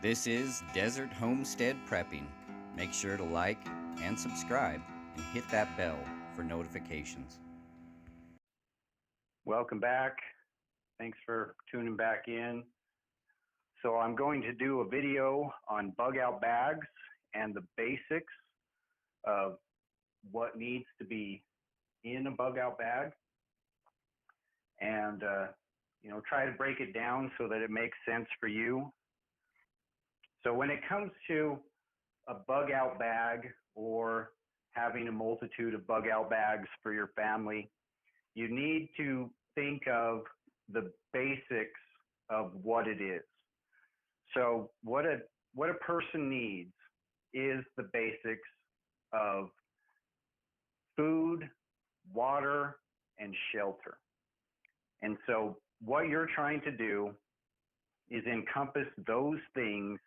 This is Desert Homestead Prepping. Make sure to like and subscribe and hit that bell for notifications. Welcome back. Thanks for tuning back in. So I'm going to do a video on bug out bags and the basics of what needs to be in a bug out bag, and try to break it down so that it makes sense for you. So when it comes to a bug out bag or having a multitude of bug out bags for your family, you need to think of the basics of what it is. So what a person needs is the basics of food, water, and shelter. And so what you're trying to do is encompass those things,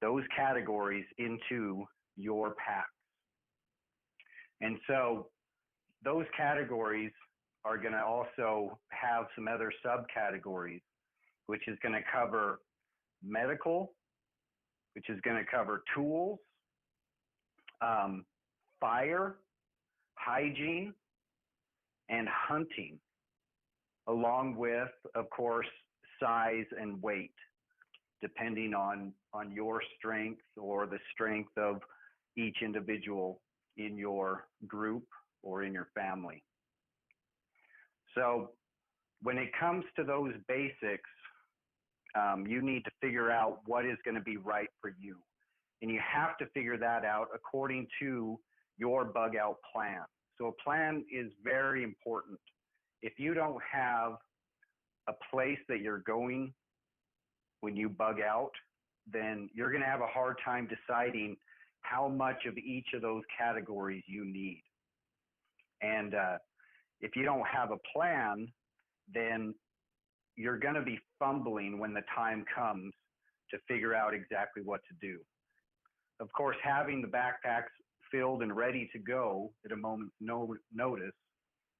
those categories into your packs. And so those categories are going to also have some other subcategories, which is going to cover medical, which is going to cover tools, fire, hygiene, and hunting, along with, of course, size and weight, depending on your strength or the strength of each individual in your group or in your family. So when it comes to those basics, you need to figure out what is going to be right for you. And you have to figure that out according to your bug out plan. So a plan is very important. If you don't have a place that you're going when you bug out, then you're going to have a hard time deciding how much of each of those categories you need. And if you don't have a plan, then you're going to be fumbling when the time comes to figure out exactly what to do. Of course, having the backpacks filled and ready to go at a moment's notice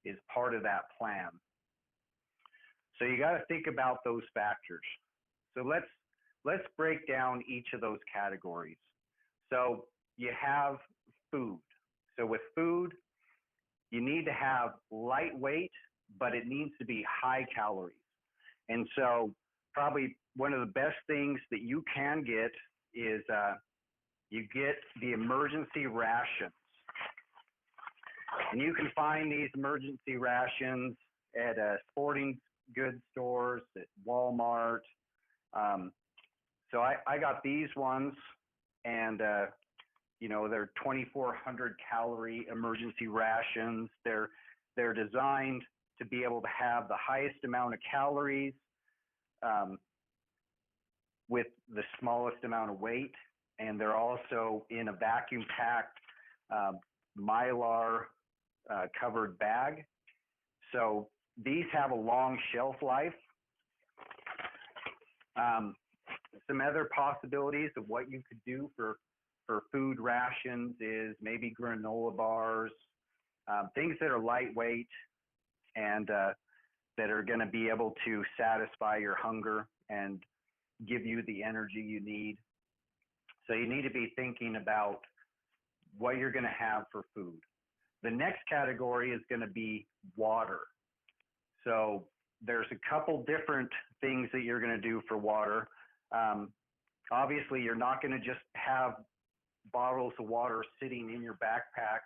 is part of that plan. So you got to think about those factors. So let's break down each of those categories. So you have food. So with food, you need to have lightweight, but it needs to be high calories. And so probably one of the best things that you can get is you get the emergency rations. And you can find these emergency rations at sporting goods stores, at Walmart. So I got these ones, and they're 2,400 calorie emergency rations. They're designed to be able to have the highest amount of calories with the smallest amount of weight, and they're also in a vacuum packed mylar covered bag. So these have a long shelf life. Some other possibilities of what you could do for food rations is maybe granola bars, things that are lightweight and that are going to be able to satisfy your hunger and give you the energy you need. So you need to be thinking about what you're going to have for food. The next category is going to be water. So there's a couple different things that you're going to do for water. Obviously, you're not going to just have bottles of water sitting in your backpack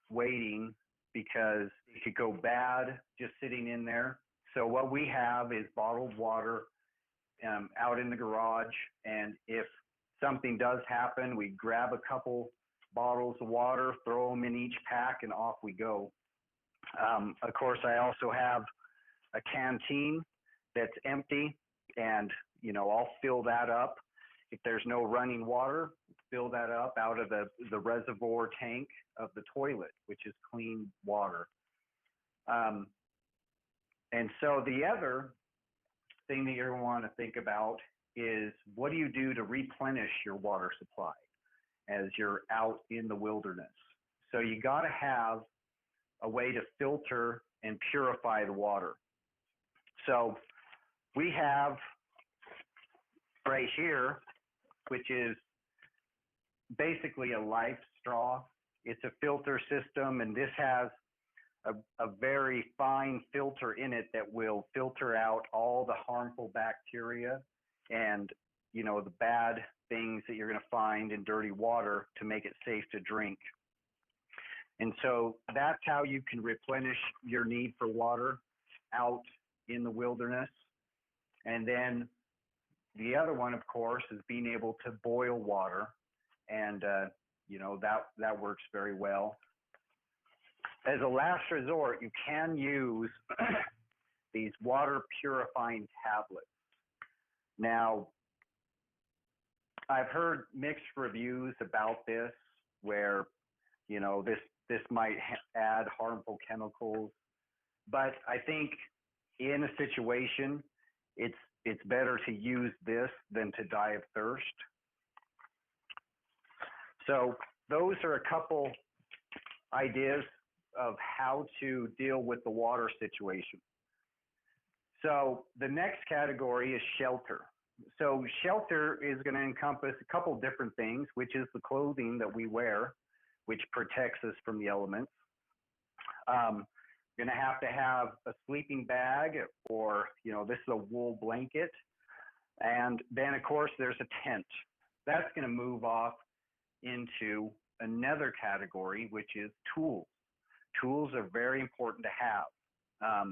waiting, because it could go bad just sitting in there. So what we have is bottled water out in the garage, and if something does happen, we grab a couple bottles of water, throw them in each pack, and off we go. Of course, I also have a canteen that's empty, and I'll fill that up. If there's no running water, fill that up out of the reservoir tank of the toilet, which is clean water. And so the other thing that you're going to want to think about is, what do you do to replenish your water supply as you're out in the wilderness? So you got to have a way to filter and purify the water. So we have right here which is basically a life straw. It's a filter system, and this has a very fine filter in it that will filter out all the harmful bacteria and, you know, the bad things that you're going to find in dirty water to make it safe to drink. And so that's how you can replenish your need for water out in the wilderness. And then the other one, of course, is being able to boil water. And, you know, that works very well. As a last resort, you can use these water purifying tablets. Now, I've heard mixed reviews about this where, you know, this might add harmful chemicals, but I think in a situation, it's better to use this than to die of thirst. So those are a couple ideas of how to deal with the water situation. So the next category is shelter. So shelter is going to encompass a couple different things, which is the clothing that we wear, which protects us from the elements. You're going to have a sleeping bag, or, you know, this is a wool blanket. And then, of course, there's a tent. That's going to move off into another category, which is tools. Tools are very important to have.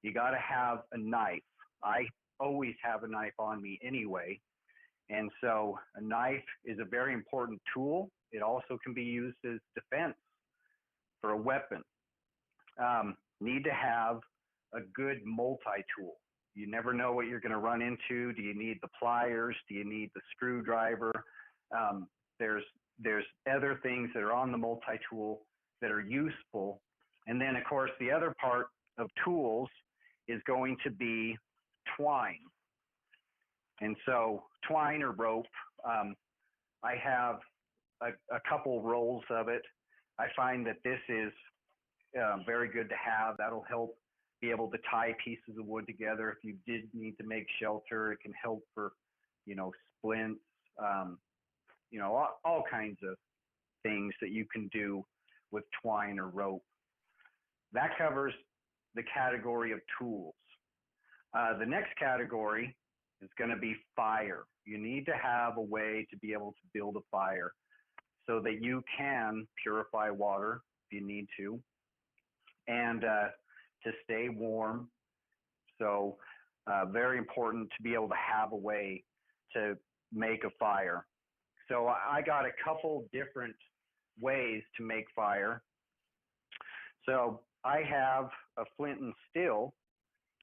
You got to have a knife. I always have a knife on me anyway. And so a knife is a very important tool. It also can be used as defense for a weapon. Need to have a good multi-tool. You never know what you're going to run into. Do you need the pliers? Do you need the screwdriver? There's other things that are on the multi-tool that are useful. And then, of course, the other part of tools is going to be twine. And so twine or rope, I have a couple rolls of it. I find that this is very good to have. That'll help be able to tie pieces of wood together. If you did need to make shelter, it can help for, you know, splints, you know, all kinds of things that you can do with twine or rope. That covers the category of tools. The next category is going to be fire. You need to have a way to be able to build a fire so that you can purify water if you need to, and to stay warm. So very important to be able to have a way to make a fire. So I got a couple different ways to make fire. So I have a flint and steel,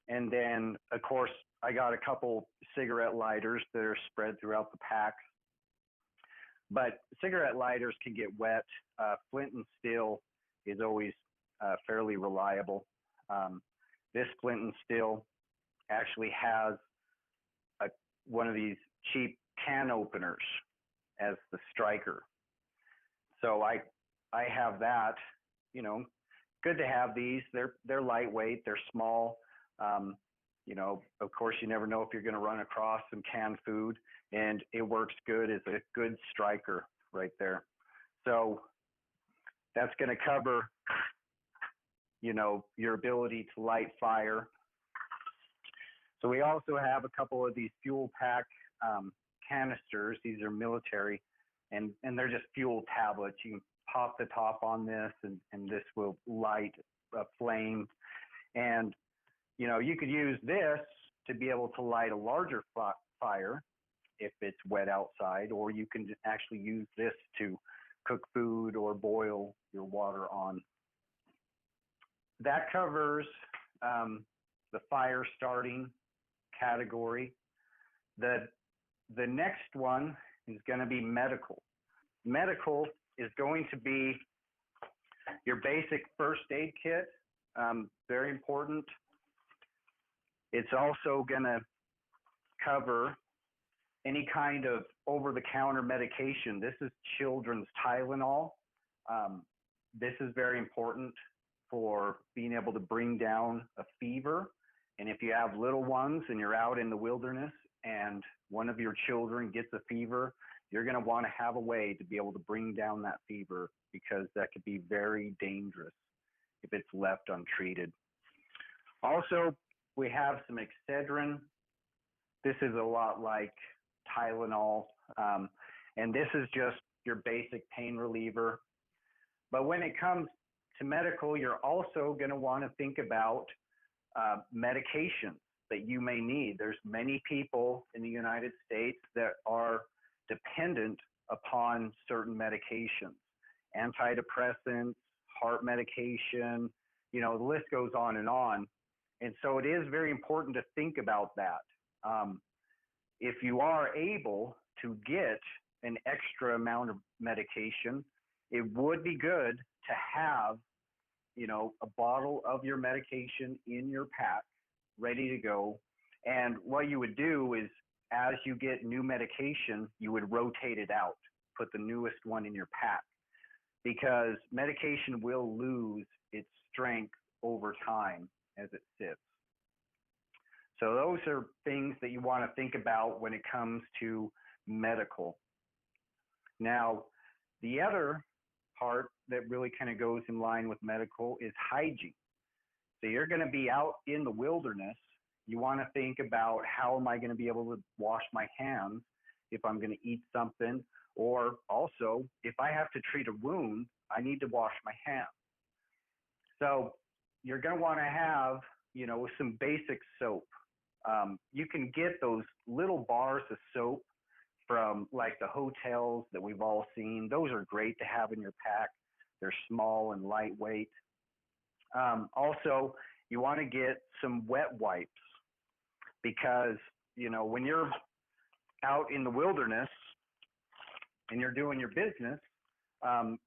and then, of course, I got a couple cigarette lighters that are spread throughout the pack. But cigarette lighters can get wet. Flint and steel is always fairly reliable. This flint and steel actually has one of these cheap can openers as the striker. So I have that. You know, good to have these. They're lightweight. They're small. You know, of course, you never know if you're going to run across some canned food, and it works good as a good striker right there. So that's going to cover, you know, your ability to light fire. So we also have a couple of these fuel pack canisters. These are military, and they're just fuel tablets. You can pop the top on this, and this will light a flame. And you know, you could use this to be able to light a larger fire if it's wet outside, or you can actually use this to cook food or boil your water on. That covers the fire starting category. The next one is going to be medical. Medical is going to be your basic first aid kit, very important. It's also going to cover any kind of over-the-counter medication. This is children's Tylenol. This is very important for being able to bring down a fever. And if you have little ones and you're out in the wilderness and one of your children gets a fever, you're going to want to have a way to be able to bring down that fever, because that could be very dangerous if it's left untreated. Also, we have some Excedrin. This is a lot like Tylenol, and this is just your basic pain reliever. But when it comes to medical, you're also going to want to think about medications that you may need. There's many people in the United States that are dependent upon certain medications, antidepressants, heart medication, the list goes on and on. And so it is very important to think about that. If you are able to get an extra amount of medication, it would be good to have, a bottle of your medication in your pack, ready to go. And what you would do is, as you get new medication, you would rotate it out, put the newest one in your pack, because medication will lose its strength over time as it sits. So those are things that you want to think about when it comes to medical. Now, the other part that really kind of goes in line with medical is hygiene. So you're going to be out in the wilderness. You want to think about, how am I going to be able to wash my hands if I'm going to eat something? Or also, if I have to treat a wound, I need to wash my hands. So you're going to want to have, some basic soap. You can get those little bars of soap from like the hotels that we've all seen. Those are great to have in your pack. They're small and lightweight. Also, you want to get some wet wipes, because, when you're out in the wilderness and you're doing your business,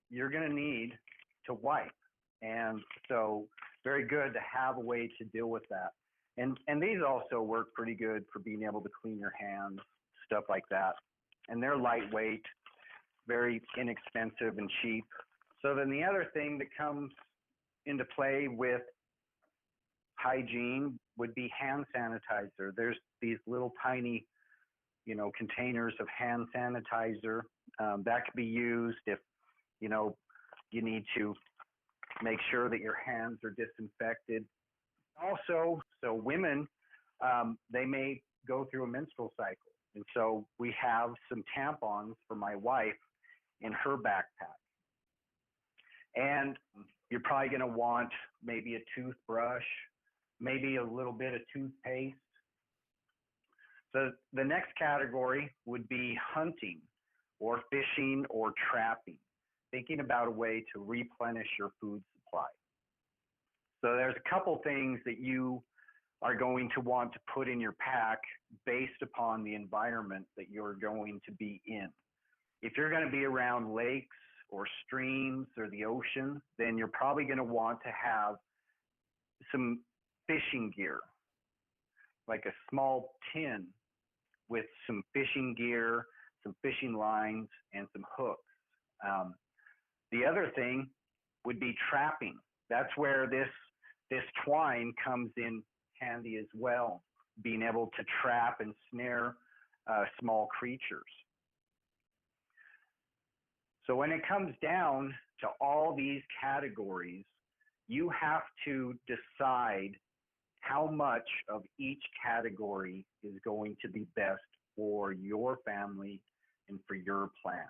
you're going to need to wipe. And so very good to have a way to deal with that. And these also work pretty good for being able to clean your hands, stuff like that. And they're lightweight, very inexpensive and cheap. So then the other thing that comes into play with hygiene would be hand sanitizer. There's these little tiny, containers of hand sanitizer that could be used if, you need to make sure that your hands are disinfected. Also, so women, they may go through a menstrual cycle. And so we have some tampons for my wife in her backpack. And you're probably going to want maybe a toothbrush, maybe a little bit of toothpaste. So the next category would be hunting or fishing or trapping, thinking about a way to replenish your food supply. So there's a couple things that you are going to want to put in your pack based upon the environment that you're going to be in. If you're going to be around lakes or streams or the ocean, then you're probably going to want to have some fishing gear, like a small tin with some fishing gear, some fishing lines, and some hooks. The other thing would be trapping. That's where this twine comes in handy as well, being able to trap and snare small creatures. So when it comes down to all these categories, you have to decide how much of each category is going to be best for your family and for your plan.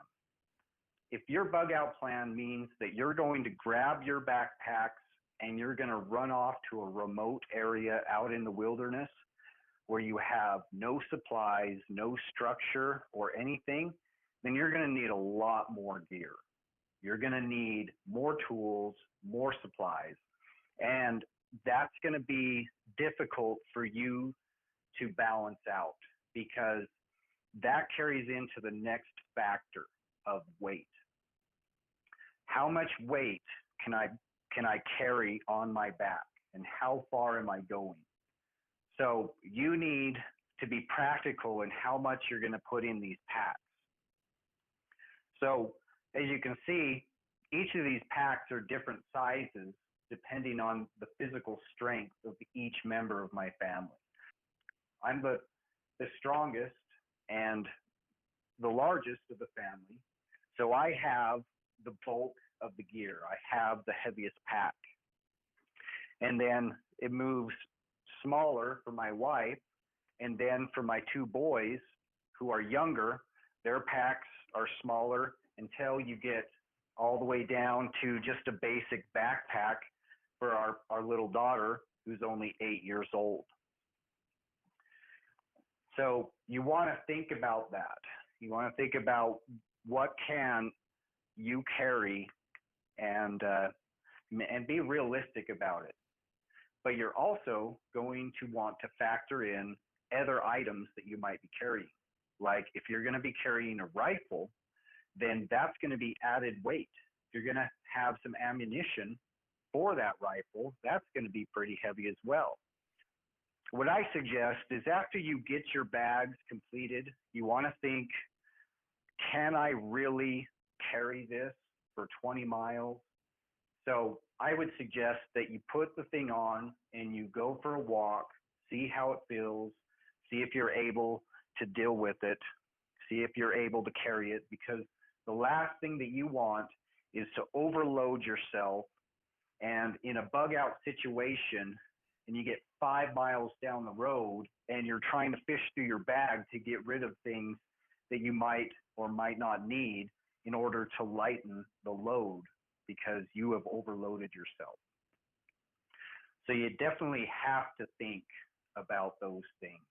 If your bug out plan means that you're going to grab your backpacks and you're going to run off to a remote area out in the wilderness where you have no supplies, no structure or anything, then you're going to need a lot more gear. You're going to need more tools, more supplies. And that's going to be difficult for you to balance out, because that carries into the next factor of weight. How much weight can I carry on my back, and how far am I going? So you need to be practical in how much you're going to put in these packs. So as you can see, each of these packs are different sizes depending on the physical strength of each member of my family. I'm the the strongest and the largest of the family. So I have the bulk of the gear. I have the heaviest pack. And then it moves smaller for my wife. And then for my two boys who are younger, their packs are smaller until you get all the way down to just a basic backpack for our little daughter who's only 8 years old. So you want to think about that. You want to think about what can you carry and be realistic about it. But you're also going to want to factor in other items that you might be carrying. Like if you're going to be carrying a rifle, then that's going to be added weight. If you're going to have some ammunition for that rifle, that's going to be pretty heavy as well. What I suggest is after you get your bags completed, you want to think, can I really carry this for 20 miles? So I would suggest that you put the thing on and you go for a walk, see how it feels, see if you're able to deal with it, see if you're able to carry it, because the last thing that you want is to overload yourself, and in a bug out situation, and you get 5 miles down the road and you're trying to fish through your bag to get rid of things that you might or might not need in order to lighten the load because you have overloaded yourself. So you definitely have to think about those things.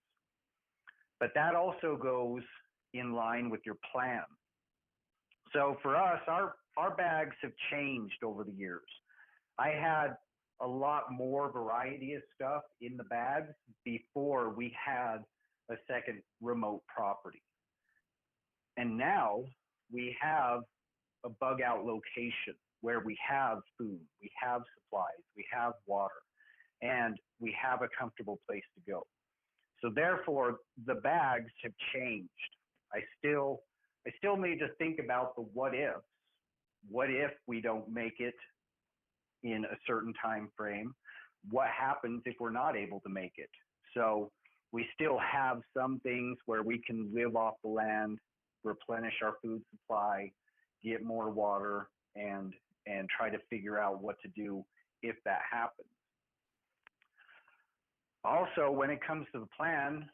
But that also goes in line with your plan. So for us, our bags have changed over the years. I had a lot more variety of stuff in the bags before we had a second remote property. And now we have a bug out location where we have food, we have supplies, we have water, and we have a comfortable place to go. So therefore, the bags have changed. I still need to think about the what ifs. What if we don't make it in a certain time frame? What happens if we're not able to make it? So we still have some things where we can live off the land, replenish our food supply, get more water, and try to figure out what to do if that happens. Also, when it comes to the plan,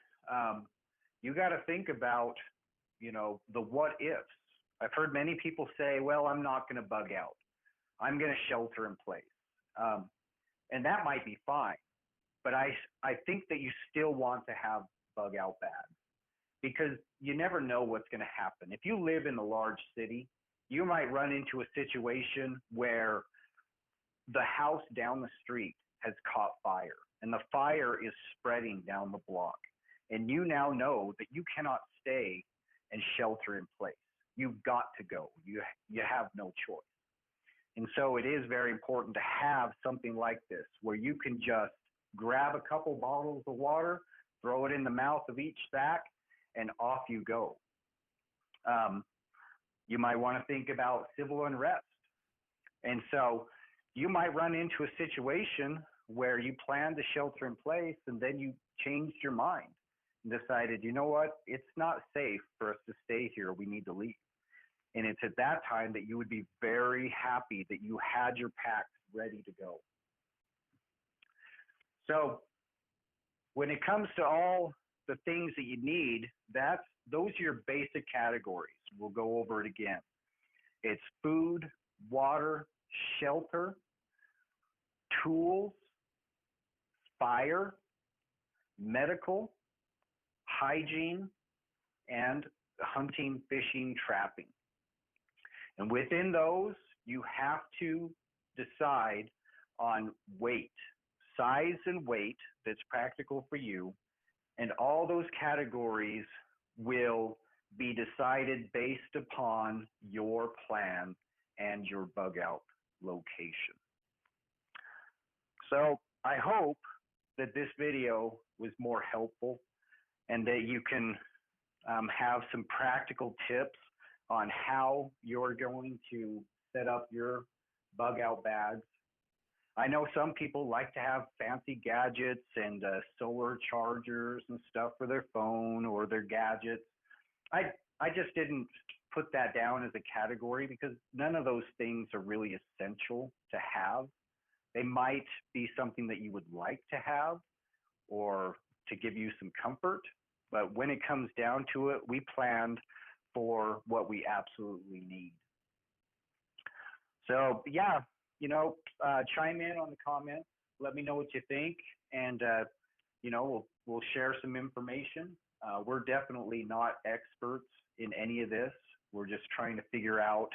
you got to think about, the what ifs. I've heard many people say, well, I'm not going to bug out. I'm going to shelter in place. And that might be fine. But I think that you still want to have bug out bags because you never know what's going to happen. If you live in a large city, you might run into a situation where the house down the street has caught fire and the fire is spreading down the block. And you now know that you cannot stay and shelter in place. You've got to go. You have no choice. And so it is very important to have something like this where you can just grab a couple bottles of water, throw it in the mouth of each sack, and off you go. You might want to think about civil unrest. And so you might run into a situation where you plan to shelter in place and then you changed your mind and decided, you know what, it's not safe for us to stay here. We need to leave. And it's at that time that you would be very happy that you had your packs ready to go. So when it comes to all the things that you need, those are your basic categories. We'll go over it again. It's food, water, shelter, tools, fire, medical, hygiene, and hunting, fishing, trapping. And within those, you have to decide on weight, size and weight that's practical for you. And all those categories will be decided based upon your plan and your bug out location. So I hope that this video was more helpful and that you can have some practical tips on how you're going to set up your bug out bags. I know some people like to have fancy gadgets and solar chargers and stuff for their phone or their gadgets. I just didn't put that down as a category because none of those things are really essential to have. They might be something that you would like to have or to give you some comfort, but when it comes down to it, we planned for what we absolutely need. So yeah, chime in on the comments. Let me know what you think, and we'll share some information. We're definitely not experts in any of this. We're just trying to figure out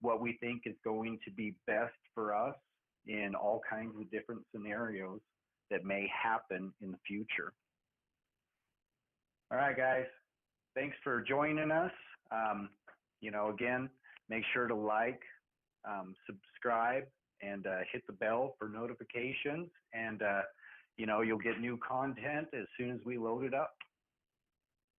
what we think is going to be best for us in all kinds of different scenarios that may happen in the future. All right, guys. Thanks for joining us. Again, make sure to like, subscribe, and hit the bell for notifications. And, you'll get new content as soon as we load it up.